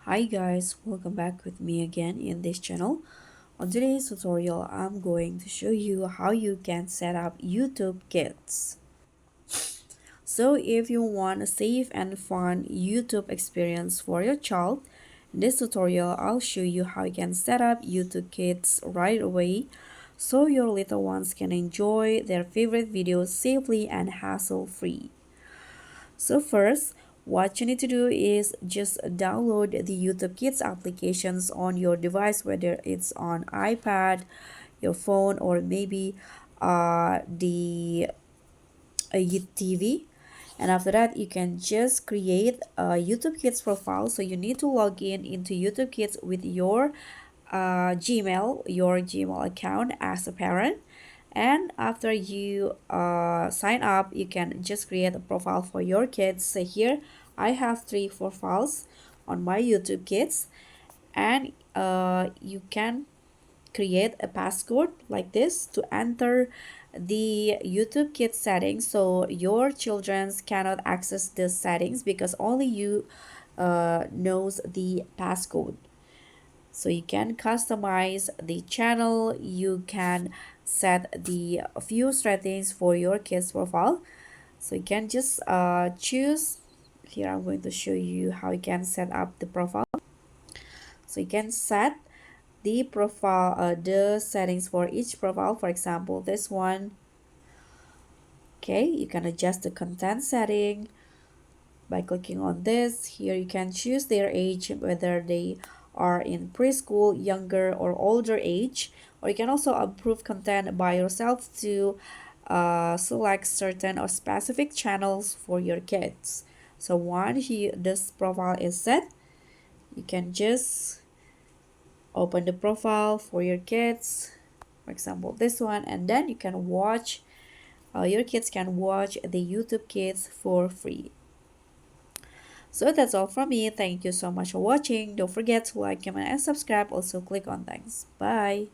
Hi guys, welcome back with me again in this channel. On today's tutorial, I'm going to show you how you can set up YouTube Kids. So if you want a safe and fun YouTube experience for your child, in this tutorial, I'll show you how you can set up YouTube Kids right away so your little ones can enjoy their favorite videos safely and hassle-free. So first, what you need to do is just download the YouTube Kids applications on your device, whether it's on iPad, your phone, or maybe the TV. And after that, you can just create a YouTube Kids profile. So you need to log in into YouTube Kids with your your Gmail account as a parent. And after you sign up, you can just create a profile for your kids. So here I have three profiles on my YouTube Kids, and you can create a passcode like this to enter the YouTube Kids settings, so your children cannot access the settings because only you knows the passcode. So you can customize the channel, you can set the few settings for your kids profile. So you can just choose. Here I'm going to show you how you can set up the profile. So you can set the profile, the settings for each profile. For example, this one. Okay, you can adjust the content setting by clicking on this. Here you can choose their age, whether they are in preschool, younger, or older age. Or you can also approve content by yourself to select certain or specific channels for your kids. So once this profile is set, you can just open the profile for your kids, for example this one, and then you can watch your kids can watch the YouTube Kids for free. So that's all from me. Thank you so much for watching. Don't forget to like, comment, and subscribe. Also click on thanks. Bye.